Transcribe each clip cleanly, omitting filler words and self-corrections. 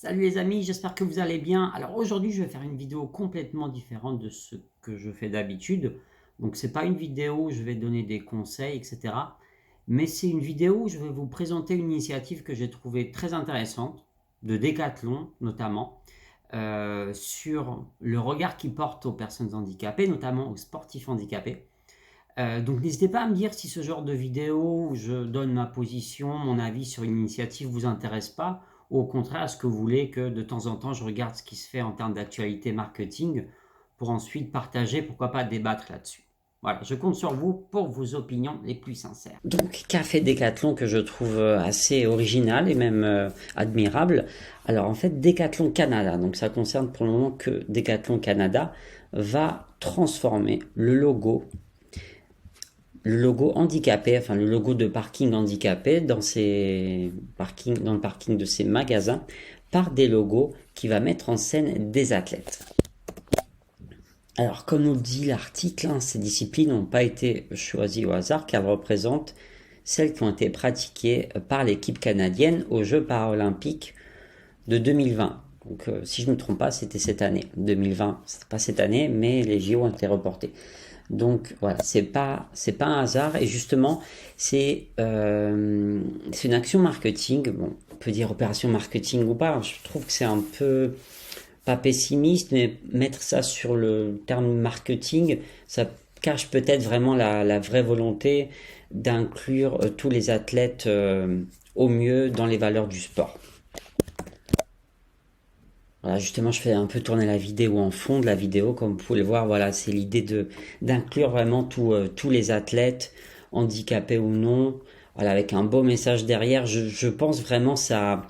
Salut les amis, j'espère que vous allez bien. Alors aujourd'hui, je vais faire une vidéo complètement différente de ce que je fais d'habitude. Donc c'est pas une vidéo où je vais donner des conseils, etc. Mais c'est une vidéo où je vais vous présenter une initiative que j'ai trouvée très intéressante, de Decathlon notamment, sur le regard qu'ils portent aux personnes handicapées, notamment aux sportifs handicapés. Donc n'hésitez pas à me dire si ce genre de vidéo où je donne ma position, mon avis sur une initiative vous intéresse pas, ou au contraire, est-ce que vous voulez que de temps en temps je regarde ce qui se fait en termes d'actualité marketing pour ensuite partager, pourquoi pas débattre là-dessus. Voilà, je compte sur vous pour vos opinions les plus sincères. Donc, qu'a fait Decathlon que je trouve assez original et même admirable. Alors en fait, Decathlon Canada, donc ça concerne pour le moment que Decathlon Canada, va transformer le logo handicapé, enfin le logo de parking handicapé dans dans le parking de ces magasins par des logos qui va mettre en scène des athlètes. Alors, comme nous le dit l'article, ces disciplines n'ont pas été choisies au hasard car elles représentent celles qui ont été pratiquées par l'équipe canadienne aux Jeux paralympiques de 2020. Donc, si je ne me trompe pas, c'était cette année. 2020, c'était pas cette année, mais les JO ont été reportés. Donc voilà, c'est pas un hasard et justement c'est une action marketing. Bon, on peut dire opération marketing ou pas. Je trouve que c'est un peu pas pessimiste, mais mettre ça sur le terme marketing, ça cache peut-être vraiment la vraie volonté d'inclure tous les athlètes au mieux dans les valeurs du sport. Voilà, justement, je fais un peu tourner la vidéo en fond de la vidéo, comme vous pouvez le voir. Voilà, c'est l'idée de d'inclure vraiment tous les athlètes, handicapés ou non. Voilà, avec un beau message derrière. Je pense vraiment ça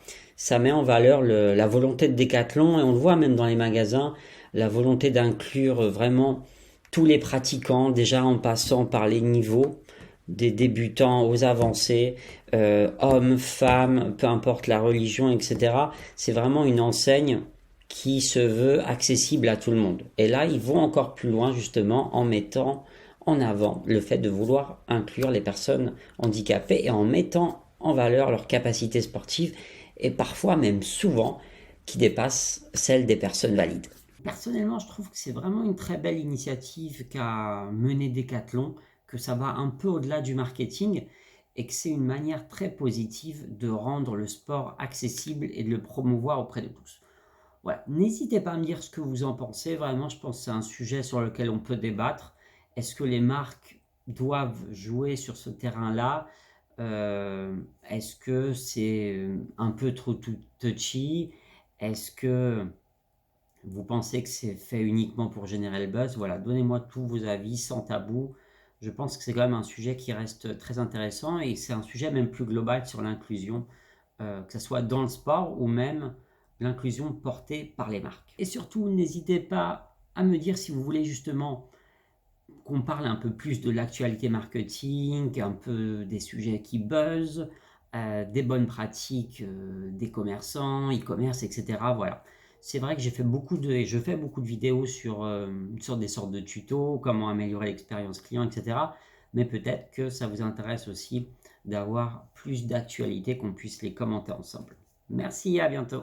met en valeur la volonté de Decathlon et on le voit même dans les magasins, la volonté d'inclure vraiment tous les pratiquants, déjà en passant par les niveaux des débutants aux avancés, hommes, femmes, peu importe la religion, etc. C'est vraiment une enseigne qui se veut accessible à tout le monde. Et là, ils vont encore plus loin justement en mettant en avant le fait de vouloir inclure les personnes handicapées et en mettant en valeur leurs capacités sportives et parfois même souvent qui dépassent celles des personnes valides. Personnellement, je trouve que c'est vraiment une très belle initiative qu'a menée Decathlon, que ça va un peu au-delà du marketing et que c'est une manière très positive de rendre le sport accessible et de le promouvoir auprès de tous. Voilà, n'hésitez pas à me dire ce que vous en pensez. Vraiment, je pense que c'est un sujet sur lequel on peut débattre. Est-ce que les marques doivent jouer sur ce terrain-là? Est-ce que c'est un peu trop touchy? Est-ce que vous pensez que c'est fait uniquement pour générer le buzz? Voilà, donnez-moi tous vos avis sans tabou. Je pense que c'est quand même un sujet qui reste très intéressant et c'est un sujet même plus global sur l'inclusion, que ce soit dans le sport ou même l'inclusion portée par les marques. Et surtout, n'hésitez pas à me dire si vous voulez justement qu'on parle un peu plus de l'actualité marketing, un peu des sujets qui buzzent, des bonnes pratiques des commerçants, e-commerce, etc. Voilà. C'est vrai que je fais beaucoup de vidéos sur des sortes de tutos, comment améliorer l'expérience client, etc. Mais peut-être que ça vous intéresse aussi d'avoir plus d'actualités, qu'on puisse les commenter ensemble. Merci, à bientôt.